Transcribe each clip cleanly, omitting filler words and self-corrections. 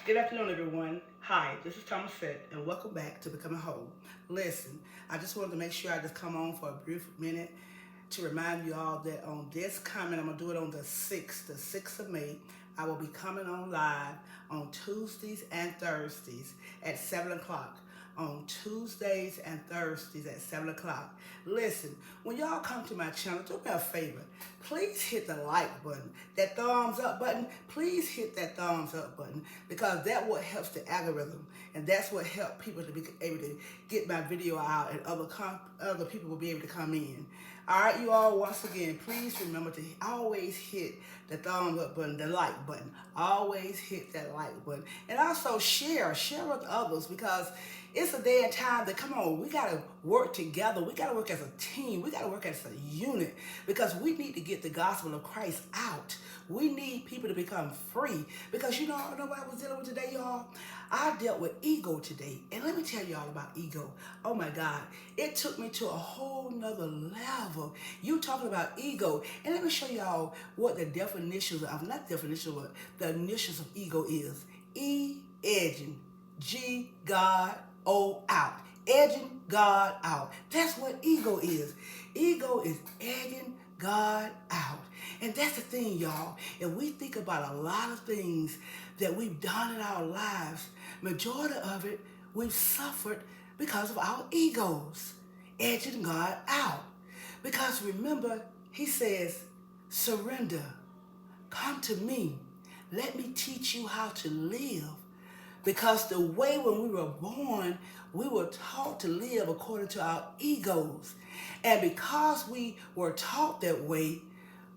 Good afternoon, everyone. Hi, this is Thomas Fett, and welcome back to Becoming Whole. Listen, I just wanted to make sure I just come on for a brief minute to remind you all that on this coming, I'm going to do it on the 6th of May. I will be coming on live on Tuesdays and Thursdays at 7 o'clock. On Tuesdays and Thursdays at 7 o'clock. Listen, when y'all come to my channel, do me a favor. Please hit the like button, that thumbs up button. Please hit that thumbs up button because that what helps the algorithm, and that's what helps people to be able to get my video out, and other people will be able to come in. All right, you all, once again, please remember to always hit the thumbs up button, the like button. Always hit that like button. And also share with others because it's a day and time that, come on, we got to work together. We got to work as a team. We got to work as a unit because we need to get the gospel of Christ out. We need people to become free because you know what I was dealing with today, y'all? I dealt with ego today. And let me tell y'all about ego. Oh my God. It took me to a whole nother level. You talking about ego. And let me show y'all what the definitions of, not definition, but the initials of ego is. E, edging. G, God, O, out. Edging God out. That's what ego is. Ego is edging God out. And that's the thing, y'all. If we think about a lot of things that we've done in our lives, majority of it we've suffered because of our egos. Edging God out. Because remember, he says, surrender. Come to me. Let me teach you how to live. Because the way when we were born, we were taught to live according to our egos. And because we were taught that way,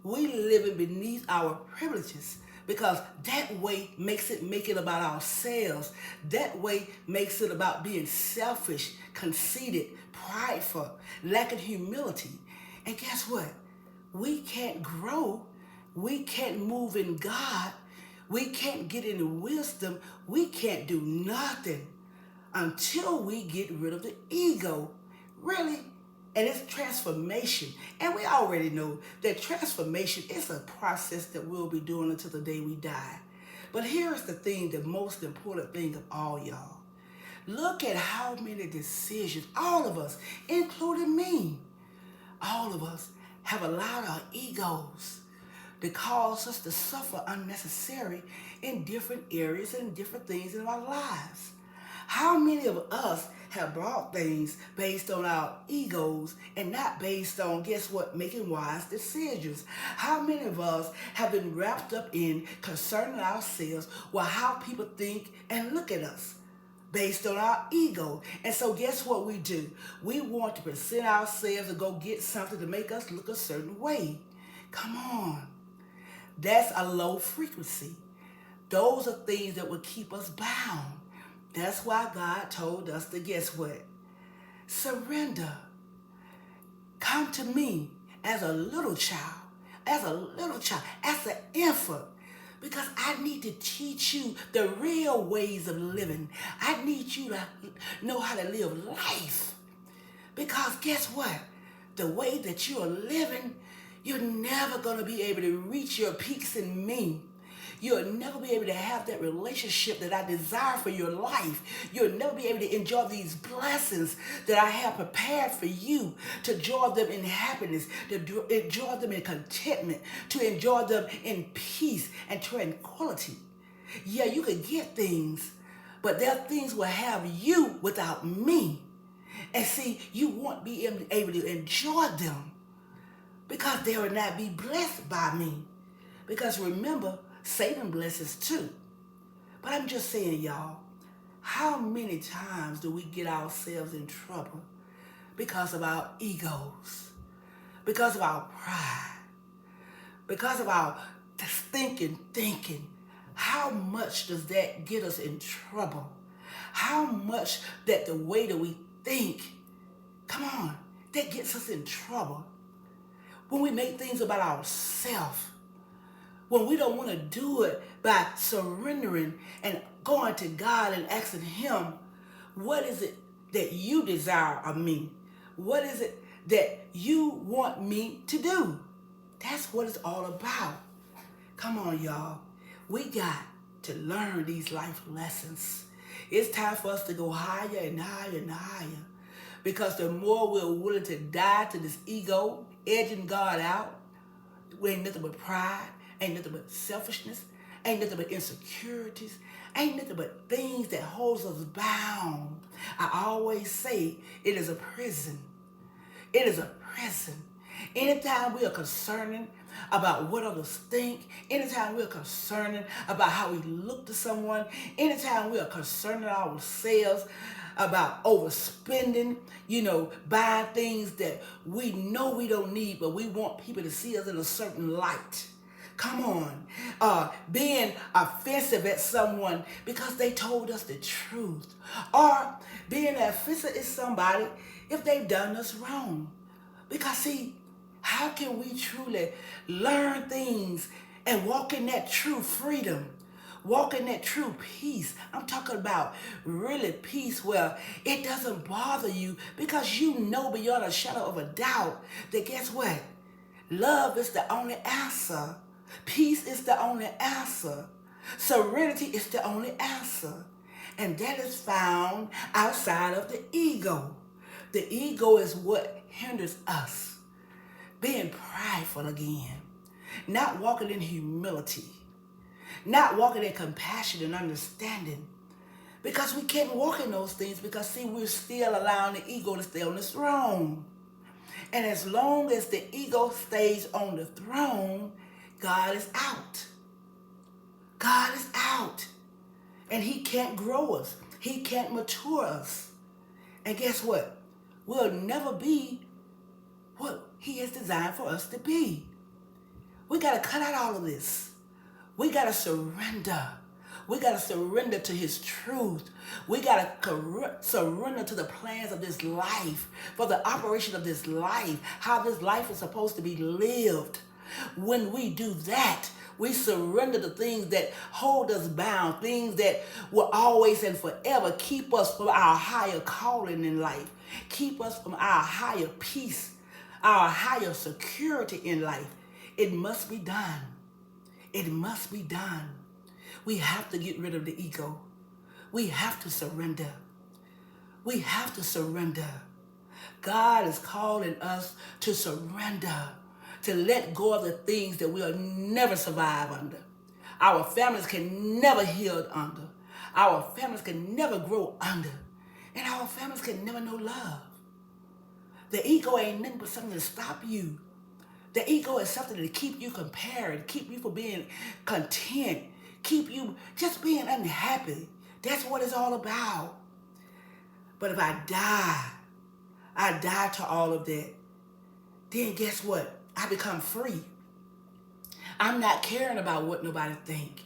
we living beneath our privileges. Because that way makes it make it about ourselves. That way makes it about being selfish, conceited, prideful, lacking humility. And guess what? We can't grow. We can't move in God. We can't get any wisdom. We can't do nothing until we get rid of the ego. Really? And it's transformation. And we already know that transformation is a process that we'll be doing until the day we die. But here's the thing, the most important thing of all, y'all. Look at how many decisions, all of us, including me, all of us have allowed our egos to cause us to suffer unnecessary in different areas and different things in our lives. How many of us have brought things based on our egos and not based on, guess what, making wise decisions? How many of us have been wrapped up in concerning ourselves with how people think and look at us? Based on our ego. And so guess what we do? We want to present ourselves and go get something to make us look a certain way. Come on. That's a low frequency. Those are things that would keep us bound. That's why God told us to, guess what? Surrender. Come to me as a little child, as an infant. Because I need to teach you the real ways of living. I need you to know how to live life. Because guess what? The way that you are living, you're never going to be able to reach your peaks in me. You'll never be able to have that relationship that I desire for your life. You'll never be able to enjoy these blessings that I have prepared for you, to enjoy them in happiness, to enjoy them in contentment, to enjoy them in peace and tranquility. Yeah, you can get things, but there are things will have you without me. And see, you won't be able to enjoy them because they will not be blessed by me. Because remember, Satan blesses too. But I'm just saying, y'all, how many times do we get ourselves in trouble because of our egos, because of our pride, because of our thinking? How much does that get us in trouble? How much that the way that we think, come on, that gets us in trouble. When we make things about ourselves, when we don't want to do it by surrendering and going to God and asking him, what is it that you desire of me? What is it that you want me to do? That's what it's all about. Come on, y'all. We got to learn these life lessons. It's time for us to go higher and higher and higher. Because the more we're willing to die to this ego, edging God out, we ain't nothing but pride, ain't nothing but selfishness, ain't nothing but insecurities, ain't nothing but things that holds us bound. I always say it is a prison. It is a prison. Anytime we are concerning about what others think, anytime we are concerning about how we look to someone, anytime we are concerning ourselves about overspending, buying things that we know we don't need, but we want people to see us in a certain light. Come on. Being offensive at someone because they told us the truth. Or being offensive at somebody if they've done us wrong. Because see, how can we truly learn things and walk in that true freedom? Walk in that true peace. I'm talking about really peace where it doesn't bother you because you know beyond a shadow of a doubt that guess what? Love is the only answer. Peace is the only answer. Serenity is the only answer. And that is found outside of the ego. The ego is what hinders us. Being prideful again. Not walking in humility. Not walking in compassion and understanding. Because we can't walk in those things because, see, we're still allowing the ego to stay on the throne. And as long as the ego stays on the throne, God is out. God is out. And he can't grow us. He can't mature us. And guess what? We'll never be what he has designed for us to be. We got to cut out all of this. We got to surrender. We got to surrender to his truth. We got to surrender to the plans of this life, for the operation of this life, how this life is supposed to be lived. When we do that, we surrender the things that hold us bound, things that will always and forever keep us from our higher calling in life, keep us from our higher peace, our higher security in life. It must be done. It must be done. We have to get rid of the ego. We have to surrender. We have to surrender. God is calling us to surrender, to let go of the things that we'll never survive under. Our families can never heal under. Our families can never grow under. And our families can never know love. The ego ain't nothing but something to stop you. The ego is something to keep you comparing, keep you from being content, keep you just being unhappy. That's what it's all about. But if I die to all of that, then guess what? I become free. I'm not caring about what nobody think.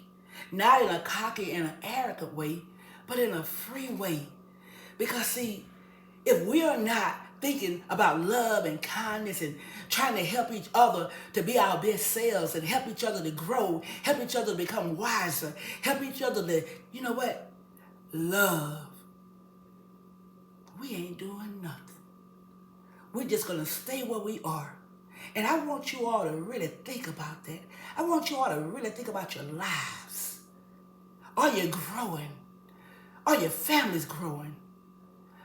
Not in a cocky and an arrogant way, but in a free way. Because see, if we are not thinking about love and kindness and trying to help each other to be our best selves and help each other to grow, help each other to become wiser, help each other to, love, we ain't doing nothing. We're just going to stay where we are. And I want you all to really think about that. I want you all to really think about your lives. Are you growing? Are your families growing?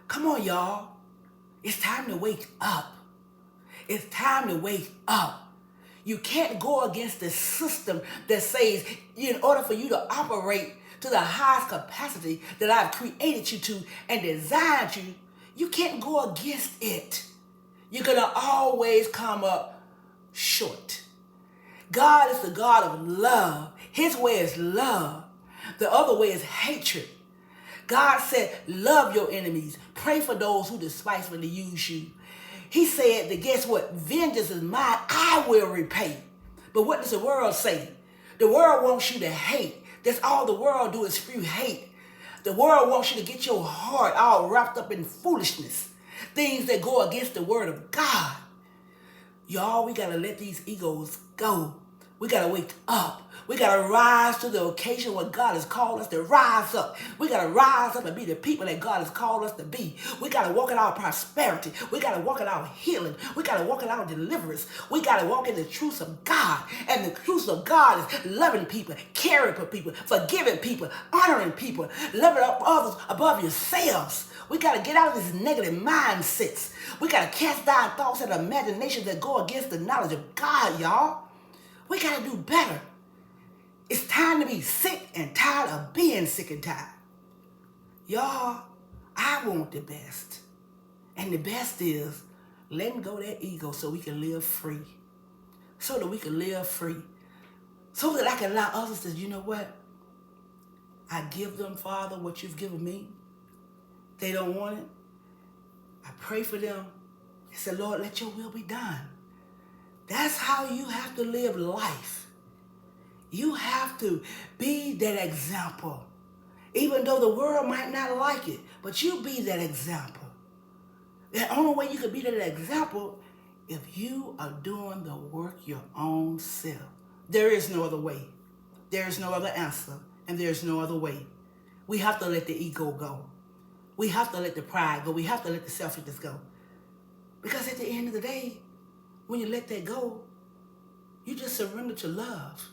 Come on, y'all. It's time to wake up. It's time to wake up. You can't go against the system that says in order for you to operate to the highest capacity that I've created you to and designed you, you can't go against it. You're going to always come up short. God is the God of love. His way is love. The other way is hatred. God said, love your enemies. Pray for those who despitefully use you. He said that guess what? Vengeance is mine. I will repay. But what does the world say? The world wants you to hate. That's all the world do is spew hate. The world wants you to get your heart all wrapped up in foolishness. Things that go against the word of God. Y'all, we got to let these egos go. We got to wake up. We got to rise to the occasion what God has called us to rise up. We got to rise up and be the people that God has called us to be. We got to walk in our prosperity. We got to walk in our healing. We got to walk in our deliverance. We got to walk in the truth of God. And the truth of God is loving people, caring for people, forgiving people, honoring people, loving up others above yourselves. We got to get out of these negative mindsets. We got to cast down thoughts and imaginations that go against the knowledge of God, y'all. We got to do better. It's time to be sick and tired of being sick and tired. Y'all, I want the best. And the best is letting go of that ego so we can live free. So that we can live free. So that I can allow others to, you know what? I give them, Father, what you've given me. They don't want it. I pray for them and say, Lord, let your will be done. That's how you have to live life. You have to be that example. Even though the world might not like it, but you be that example. The only way you can be that example if you are doing the work your own self. There is no other way. There is no other answer, and there is no other way. We have to let the ego go. We have to let the pride go. We have to let the selfishness go. Because at the end of the day, when you let that go, you just surrender to love.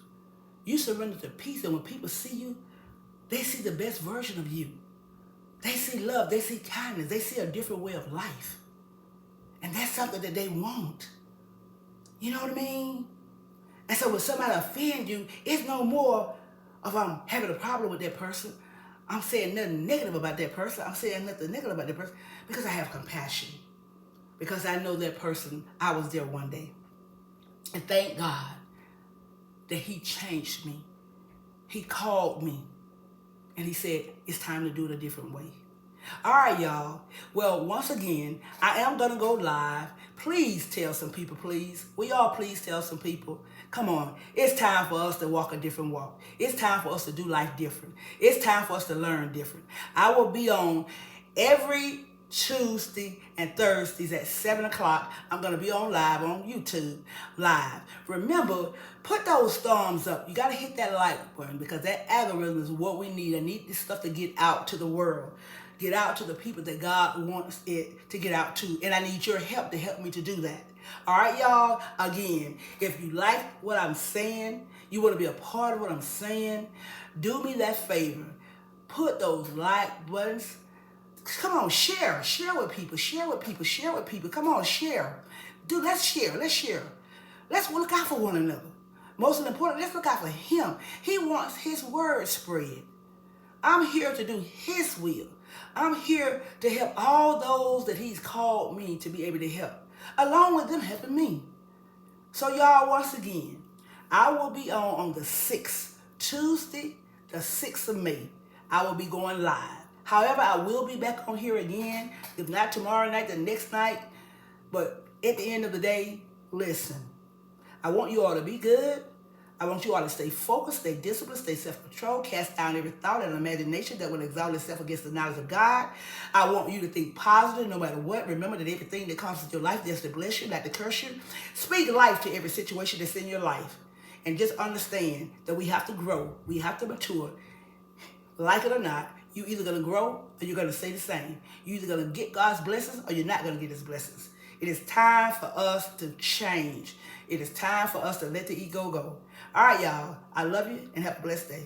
You surrender to peace. And when people see you, they see the best version of you. They see love. They see kindness. They see a different way of life. And that's something that they want. You know what I mean? And so when somebody offends you, it's no more of I'm having a problem with that person. I'm saying nothing negative about that person. I'm saying nothing negative about that person because I have compassion. Because I know that person, I was there one day. And thank God that he changed me. He called me. And he said, it's time to do it a different way. All right, y'all. Well, once again, I am going to go live. Please tell some people, please. Will y'all please tell some people? Come on. It's time for us to walk a different walk. It's time for us to do life different. It's time for us to learn different. I will be on every Tuesday and Thursdays at 7 o'clock. I'm going to be on live on YouTube live. Remember, put those thumbs up. You got to hit that like button because that algorithm is what we need. I need this stuff to get out to the world. Get out to the people that God wants it to get out to. And I need your help to help me to do that. All right, y'all. Again, if you like what I'm saying, you want to be a part of what I'm saying, do me that favor. Put those like buttons. Come on, share. Share with people. Share with people. Share with people. Come on, share. Dude, let's share. Let's share. Let's look out for one another. Most important, let's look out for him. He wants his word spread. I'm here to do his will. I'm here to help all those that he's called me to be able to help, along with them helping me. So y'all, once again, I will be on the 6th, Tuesday, the 6th of May. I will be going live. However, I will be back on here again, if not tomorrow night, the next night. But at the end of the day, listen, I want you all to be good. I want you all to stay focused, stay disciplined, stay self-controlled, cast down every thought and imagination that will exalt itself against the knowledge of God. I want you to think positive no matter what. Remember that everything that comes into your life is to bless you, not to curse you. Speak life to every situation that's in your life. And just understand that we have to grow. We have to mature. Like it or not, you're either going to grow or you're going to stay the same. You're either going to get God's blessings or you're not going to get his blessings. It is time for us to change. It is time for us to let the ego go. All right, y'all. I love you and have a blessed day.